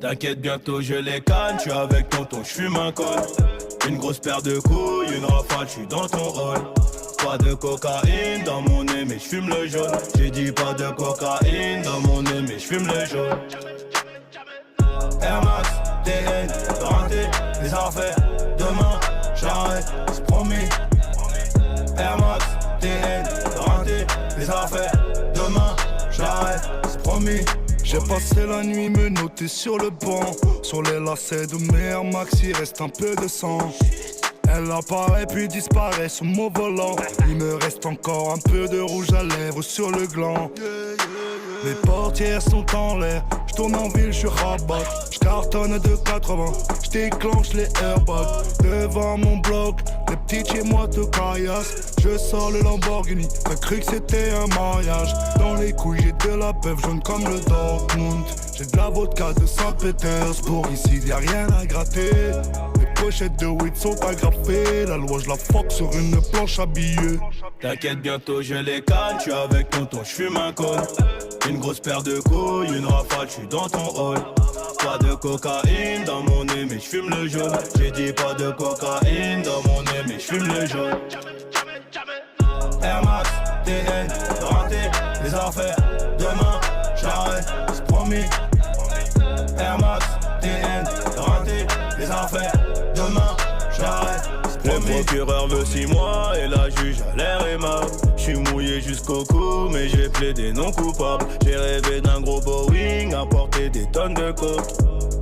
T'inquiète, bientôt je les canne, je suis avec tonton, je fume un col. Une grosse paire de couilles, une rafale, je suis dans ton hall. Pas de cocaïne dans mon nez, mais je fume le jaune. J'ai dit pas de cocaïne dans mon nez, mais je fume le jaune. Air Max, TN, renté, les affaires. Demain, j'arrête, c'est promis. Air Max, TN, renté, les affaires. Demain, j'arrête, c'est promis. J'ai passé la nuit me noter sur le banc. Sur les lacets de mes Air Max, il reste un peu de sang. Elle apparaît puis disparaît sous mon volant. Il me reste encore un peu de rouge à lèvres sur le gland. Les portières sont en l'air, j'tourne en ville, j'suis rabat. J'cartonne de 80, j'déclenche les airbags. Devant mon bloc, les petits chez moi te caillassent. Je sors le Lamborghini, t'as cru que c'était un mariage. Dans les couilles j'ai de la peuple jaune comme le Dortmund. J'ai de la vodka de Saint-Pétersbourg, ici y'a rien à gratter. Les pochettes de weed sont agrafées, la loi je la fuck sur une planche à billets. T'inquiète, bientôt je les canne, je suis avec tonton, je fume un col. Une grosse paire de couilles, une rafale, je suis dans ton hall. Pas de cocaïne dans mon nez, mais je fume le jaune. J'ai dit pas de cocaïne dans mon nez, mais je fume le jaune. Air Max, TN, renté, les affaires. Demain, j'arrête, c'est promis. Air Max, TN, renté, les affaires. Demain, j'arrête. Le procureur veut 6 mois et la juge a l'air aimable. J'suis mouillé jusqu'au cou mais j'ai plaidé non coupable. J'ai rêvé d'un gros Boeing, à porter des tonnes de coke.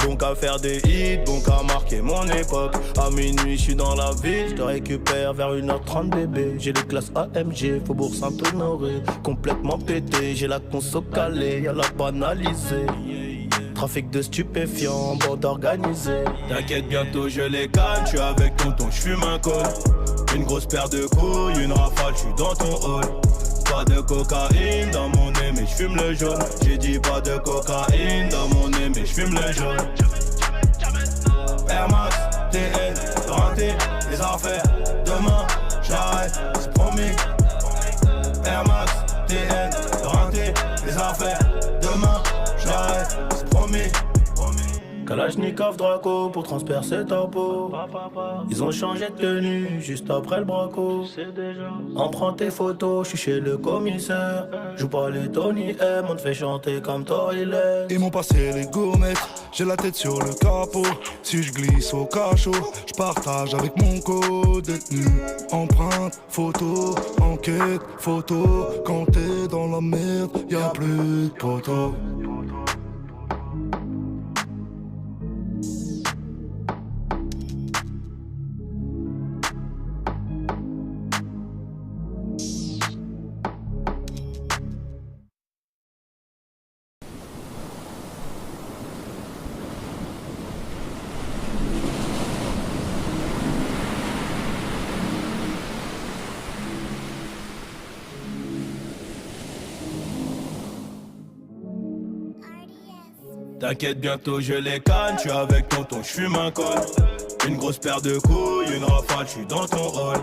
Bon qu'à faire des hits, bon qu'à marquer mon époque. À minuit j'suis dans la ville, j'te récupère vers 1h30 bébé. J'ai les classes AMG, Faubourg Saint-Honoré. Complètement pété, j'ai la conso calée, y'a la banalisée. Trafic de stupéfiants, bande organisée. T'inquiète, bientôt je les canne, je suis avec tonton, je fume un col. Une grosse paire de couilles, une rafale, je suis dans ton hall. Pas de cocaïne dans mon nez, mais je fume le jaune. J'ai dit pas de cocaïne dans mon nez, mais je fume le jaune. Air Max, TN, renté, les affaires. Demain, j'arrête, c'est promis. Air Max, TN, renté, les affaires. Demain, j'arrête, c'est promis. Kalachnikov Draco pour transpercer ta peau. Ils ont changé de tenue juste après le braco. On prend tes photos, je suis chez le commissaire. Joue pas les Tony M, on te fait chanter comme Toilet. Ils m'ont passé les gourmettes, j'ai la tête sur le capot. Si je glisse au cachot, je partage avec mon co-détenu. Empreinte, photo, enquête, photo. Quand t'es dans la merde, y'a plus de poteaux. T'inquiète, bientôt je les canne, je suis avec tonton, je fume un col. Une grosse paire de couilles, une rafale, je suis dans ton hall.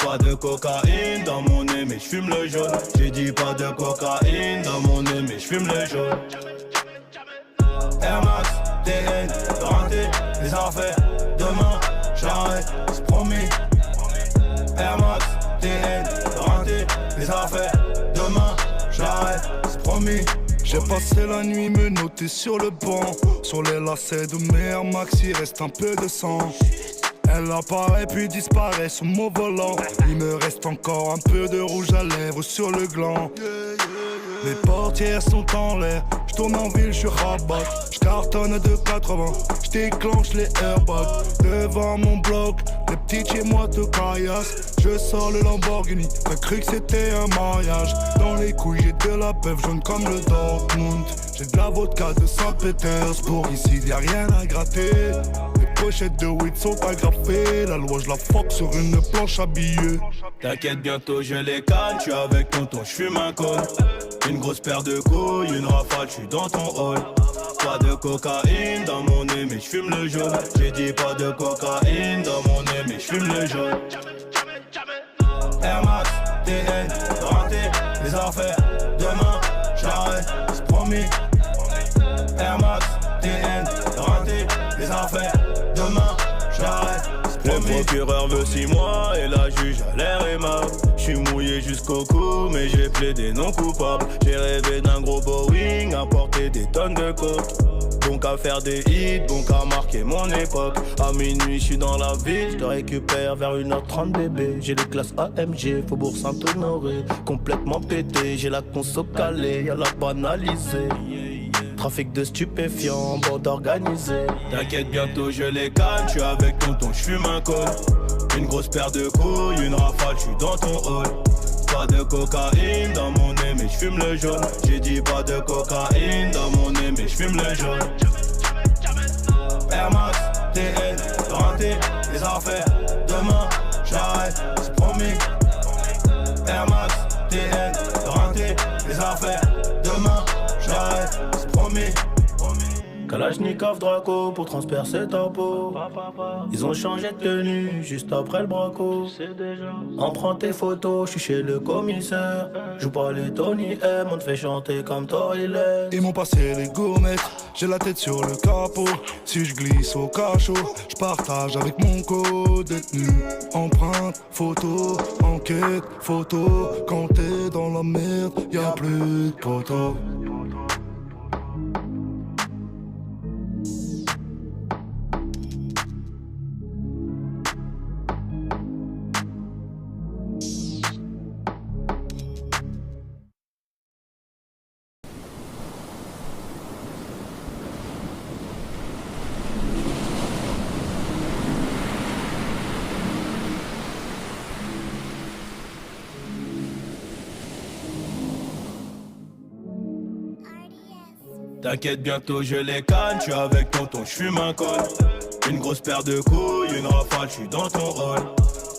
Pas de cocaïne dans mon nez, mais je fume le jaune. J'ai dit pas de cocaïne dans mon nez, mais je fume le jaune. Air Max, TN, renté, les affaires. Demain, j'arrête, c'est promis. Air Max, TN, renté, les affaires. Demain, j'arrête, c'est promis. J'ai passé la nuit me noter sur le banc. Sur les lacets de mes Air Max, il reste un peu de sang. Elle apparaît puis disparaît sous mon volant. Il me reste encore un peu de rouge à lèvres sur le gland. Les portières sont en l'air, j'tourne en ville, j'suis rabat. J'cartonne de 80, j'déclenche les airbags. Devant mon bloc, les petits chez moi te caillassent. Je sors le Lamborghini, t'as cru que c'était un mariage. Dans les couilles j'ai de la peuple jaune comme le Dortmund. J'ai de la vodka de Saint-Pétersbourg, ici y'a rien à gratter. Les pochettes de weed sont agrafées, la loi je la fuck sur une planche à billets. T'inquiète, bientôt je les canne, je suis avec tonton, je fume un col. Une grosse paire de couilles, une rafale, je suis dans ton hall. Pas de cocaïne dans mon nez, mais je fume le jaune. J'ai dit pas de cocaïne dans mon nez, mais je fume le jaune. Air Max, TN, renté, les affaires. Demain, j'arrête, c'est promis. Air Max, TN, affaires. Demain, j'arrête. Le procureur veut 6 mois et la juge a l'air aimable. J'suis mouillé jusqu'au cou mais j'ai plaidé non coupable. J'ai rêvé d'un gros Boeing à porter des tonnes de coke. Bon qu'à faire des hits, bon qu'à marquer mon époque. À minuit j'suis dans la ville, j'te récupère vers 1h30 bébé. J'ai les classes AMG, Faubourg Saint-Honoré. Complètement pété, j'ai la conso calée, y'a la banalisée. Trafic de stupéfiants, bande organisée. T'inquiète, bientôt je les calme. J'suis avec tonton, j'fume un col. Une grosse paire de couilles, une rafale, j'suis dans ton hall. Pas de cocaïne dans mon nez, mais j'fume le jaune. J'ai dit pas de cocaïne dans mon nez, mais j'fume le jaune. Air Max, TN, renté, les affaires. Demain, j'arrête, c'est promis. Air Max, TN, renté, les affaires. Demain, j'arrête, c'est promis. Kalachnikov Draco pour transpercer ta peau. Ils ont changé de tenue juste après le braco. On prend tes photos, je suis chez le commissaire. Joue pas les Tony M, on te fait chanter comme Toilet. Ils m'ont passé les gourmettes, j'ai la tête sur le capot. Si je glisse au cachot, je partage avec mon co-détenu. Empreinte, photo, enquête, photo. Quand t'es dans la merde, y'a plus de poteaux. T'inquiète, bientôt je les canne. J'suis avec tonton, j'fume un col. Une grosse paire de couilles, une rafale, j'suis dans ton hall.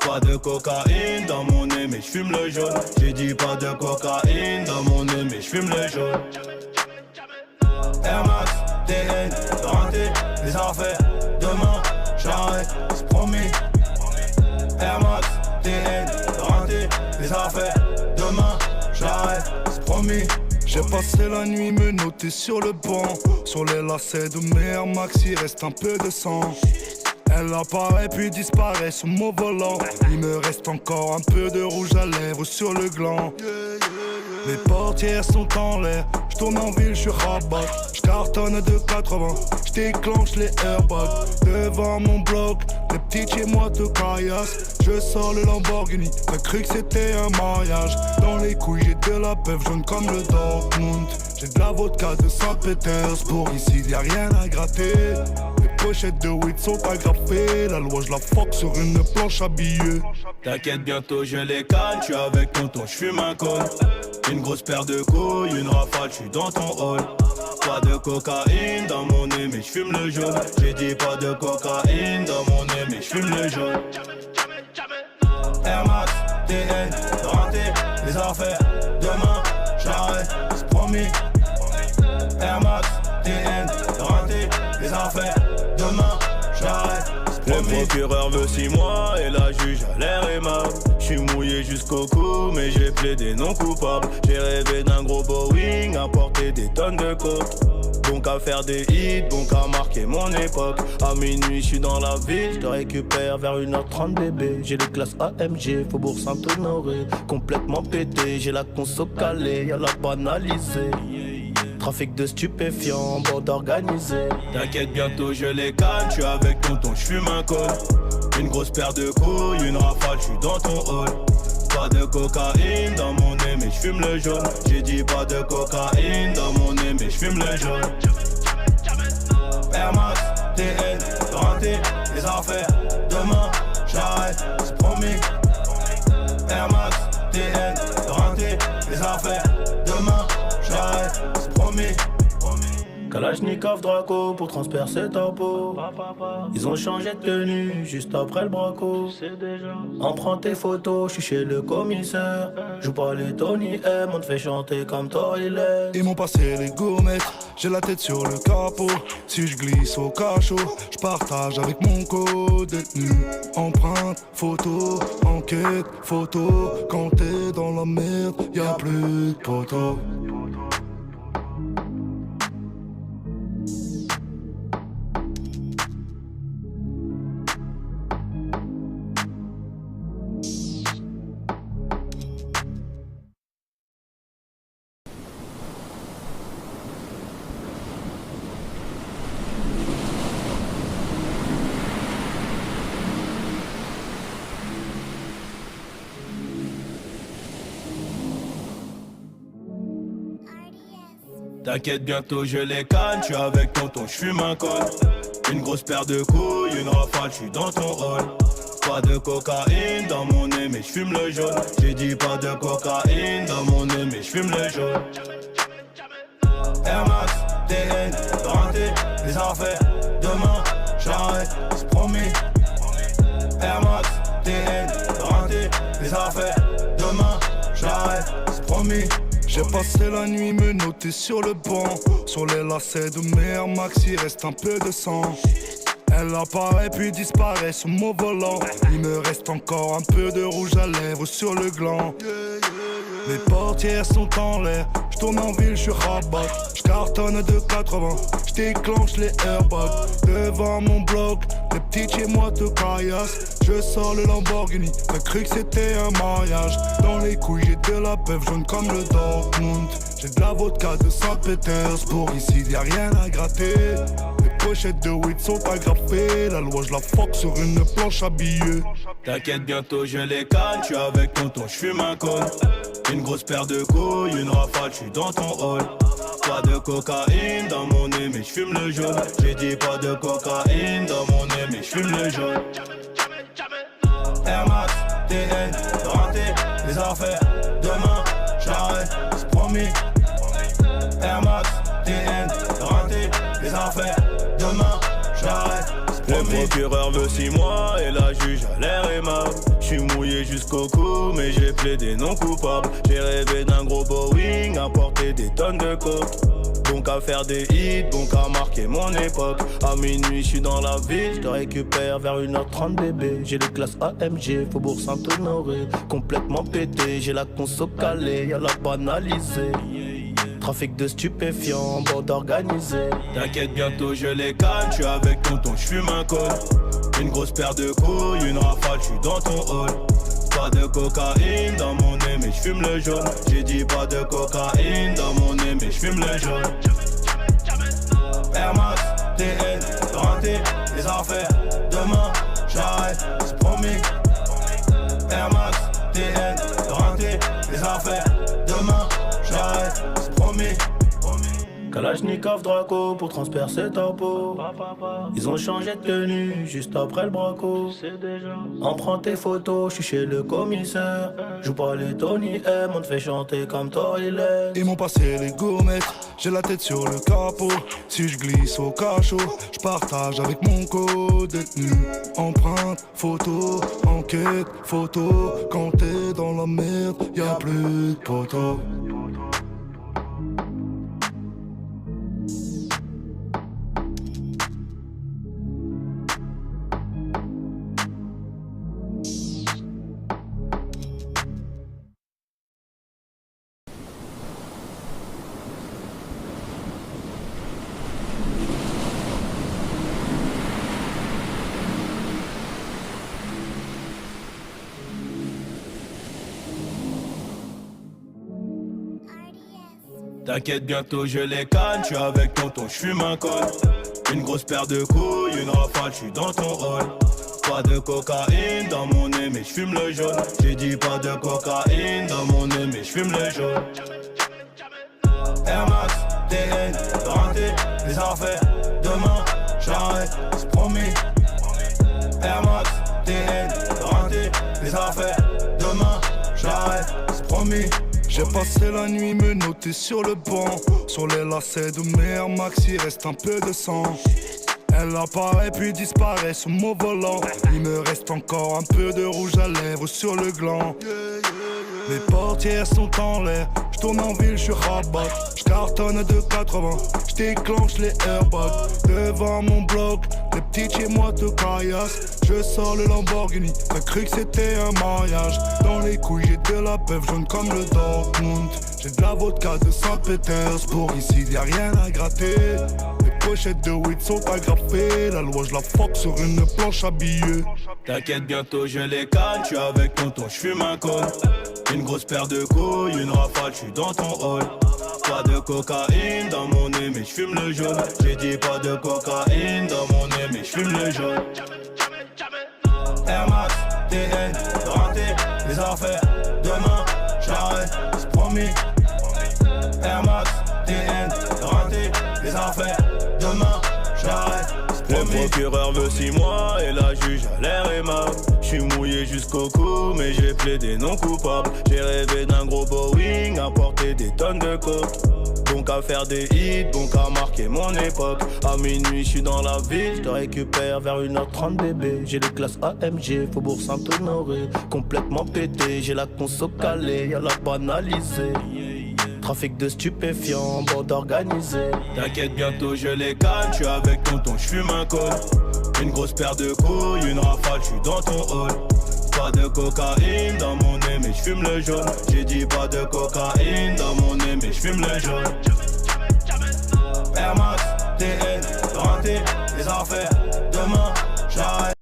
Pas de cocaïne dans mon nez, mais j'fume le jaune. J'ai dit pas de cocaïne dans mon nez, mais j'fume le jaune. Air Max, TN, renté, les affaires. Demain, j'arrête, c'est promis. Air Max, TN, renté, les affaires. Demain, j'arrête, c'est promis. J'ai passé la nuit me noter sur le banc. Sur les lacets de mes Air Max, il reste un peu de sang. Elle apparaît puis disparaît sous mon volant. Il me reste encore un peu de rouge à lèvres sur le gland. Les portières sont en l'air, j'tourne en ville, j'suis rabat. J'cartonne de 80, j'déclenche les airbags. Devant mon bloc, les petits chez moi te caillassent. Je sors le Lamborghini, t'as cru que c'était un mariage. Dans les couilles j'ai de la bœuf jaune comme le Dortmund. J'ai de la vodka de Saint-Pétersbourg, ici y'a rien à gratter. Les pochettes de weed sont agrafées, la loi je la fuck sur une planche à billets. T'inquiète, bientôt je les canne. J'suis avec tonton, j'fume un col. Une grosse paire de couilles, une rafale, j'suis dans ton hall. Pas de cocaïne dans mon nez, mais j'fume le jaune. J'ai dit pas de cocaïne dans mon nez, mais j'fume le jaune. Air Max, TN, renté, les affaires. Demain, j'arrête, c'est promis. Air Max, TN, renté, les affaires. Demain, j'arrête. Le procureur veut 6 mois et la juge a l'air aimable. J'suis mouillé jusqu'au cou mais j'ai plaidé non coupable. J'ai rêvé d'un gros Boeing à porter des tonnes de coke. Bon qu'à faire des hits, bon qu'à marquer mon époque. À minuit j'suis dans la ville, j'te récupère vers 1h30 bébé. J'ai les classes AMG, Faubourg Saint-Honoré. Complètement pété, j'ai la conso calée, y'a la banalisée. Trafic de stupéfiants, bande organisée. T'inquiète, bientôt je les calme. J'suis avec tonton, j'fume un col. Une grosse paire de couilles, une rafale, j'suis dans ton hall. Pas de cocaïne dans mon nez, mais j'fume le jaune. J'ai dit pas de cocaïne dans mon nez, mais j'fume le jaune. Air Max, TN, renté, les affaires. Demain, j'arrête, c'est promis. Air Max, TN, renté, les affaires. Demain, j'arrête, c'est promis. Kalachnikov Draco pour transpercer ta peau. Ils ont changé de tenue juste après le braco. On prend tes photos, je suis chez le commissaire. Joue pas les Tony M, on te fait chanter comme Toilet. Ils m'ont passé les gourmettes, j'ai la tête sur le capot. Si je glisse au cachot, je partage avec mon co-détenu. Empreinte, photo, enquête, photo. Quand t'es dans la merde, y'a plus de poteaux. T'inquiète, bientôt je les canne, tu avec tonton, j'fume un col. Une grosse paire de couilles, une rafale, j'suis dans ton hall. Pas de cocaïne dans mon nez, mais j'fume le jaune. J'ai dit pas de cocaïne dans mon nez, mais j'fume le jaune. Air Max, TN, renté, les affaires. Demain, j'arrête, c'est promis. Air Max, TN, renté, les affaires. Demain, j'arrête, c'est promis. J'ai passé la nuit me noter sur le banc. Sur les lacets de mes Air Max, il reste un peu de sang. Elle apparaît puis disparaît sous mon volant. Il me reste encore un peu de rouge à lèvres sur le gland. Les portières sont en l'air, j'tourne en ville, j'suis rabat. J'cartonne de 80, j'déclenche les airbags. Devant mon bloc, les petits chez moi te caillassent. Je sors le Lamborghini, t'as cru que c'était un mariage. Dans les couilles j'ai de la peuple jaune comme le Dortmund. J'ai de la vodka de Saint-Pétersbourg, ici y'a rien à gratter. Les pochettes de weed sont agrafées, la loi je la fuck sur une planche à billets. T'inquiète, bientôt je les canne, tu avec tonton, j'fume un col. Une grosse paire de couilles, une rafale, j'suis dans ton hall. Pas de cocaïne dans mon nez, mais j'fume le jaune. J'ai dit pas de cocaïne dans mon nez, mais j'fume le jaune. Air Max, TN, renté, les affaires. Demain, j'arrête, c'est promis. Air Max, TN, renté, les affaires. Demain, j'arrête, c'est Le promis. procureur veut 6 mois et la juge a l'air aimable. J'suis mouillé jusqu'au cou mais j'ai plaidé non coupable. J'ai rêvé d'un gros Boeing, à porter des tonnes de coke. Donc à faire des hits, donc à marquer mon époque. À minuit j'suis dans la ville, j'te récupère vers 1h30 bébé. J'ai les classes AMG, Faubourg Saint-Honoré. Complètement pété, j'ai la conso calée, y'a la banalisée. Trafic de stupéfiants, bande organisée. T'inquiète, bientôt je les canne, j'suis avec tonton, j'fume un col. Une grosse paire de couilles, une rafale, j'suis dans ton hall. Pas de cocaïne dans mon nez, mais j'fume le jaune. J'ai dit pas de cocaïne dans mon nez, mais j'fume le jaune. Air Max, TN, renté, les affaires. Demain, j'arrête, c'est promis. Air Max, TN, renté, les affaires. Demain, j'arrête, c'est promis. Kalachnikov Draco pour transpercer ta peau. Ils ont changé de tenue juste après le braco. On prend tes photos, je suis chez le commissaire. Joue pas les Tony M, on te fait chanter comme Toilet. Ils m'ont passé les gourmettes, j'ai la tête sur le capot. Si je glisse au cachot, je partage avec mon co-détenu. Empreinte, photo, enquête, photo. Quand t'es dans la merde, y'a plus de poteaux. T'inquiète, bientôt je les canne, j'suis avec tonton, j'fume un col. Une grosse paire de couilles, une rafale, j'suis dans ton hall. Pas de cocaïne dans mon nez, mais j'fume le jaune. J'ai dit pas de cocaïne dans mon nez, mais j'fume le jaune. Air Max, TN, renté, les affaires. Demain, j'arrête, c'est promis. Air Max, TN, renté, les affaires. Demain, j'arrête, c'est promis. J'ai passé la nuit me noter sur le banc. Sur les lacets de mes Air Max, il reste un peu de sang. Elle apparaît puis disparaît sous mon volant. Il me reste encore un peu de rouge à lèvres sur le gland. Les portières sont en l'air, j'tourne en ville, j'suis rabat. J'cartonne de 80, j'déclenche les airbags. Devant mon bloc, les petits chez moi te caillassent. Je sors le Lamborghini, t'as cru que c'était un mariage. Dans les couilles j'ai de la peuple jaune comme le Dortmund. J'ai de la vodka de Saint-Pétersbourg, ici y'a rien à gratter. Les pochettes de weed sont agrafées, la loi je la fuck sur une planche à billets. T'inquiète, bientôt je les canne, j'suis avec tonton, j'fume un col. Une grosse paire de couilles, une rafale, j'suis dans ton hall. Pas de cocaïne dans mon nez, mais j'fume le jaune. J'ai dit pas de cocaïne dans mon nez, mais j'fume le jaune. Air Max, TN, renté, les affaires. Demain, j'arrête, c'est promis. Air Max, TN, procureur veut 6 mois et la juge a l'air aimable. J'suis mouillé jusqu'au cou mais j'ai plaidé non coupable. J'ai rêvé d'un gros Boeing à porter des tonnes de coke. Donc à faire des hits, donc à marquer mon époque. À minuit j'suis dans la ville, j'te récupère vers 1h30 bébé. J'ai les classes AMG, Faubourg Saint-Honoré. Complètement pété, j'ai la conso calée, y'a la banalisée. Trafic de stupéfiants, bande organisée. T'inquiète bientôt je les calme, j'suis avec tonton, j'fume un col. Une grosse paire de couilles, une rafale, j'suis dans ton hall. Pas de cocaïne dans mon nez mais j'fume le jaune. J'ai dit pas de cocaïne dans mon nez mais j'fume le jaune. Air Max, TN, renté, les affaires, demain j'arrête.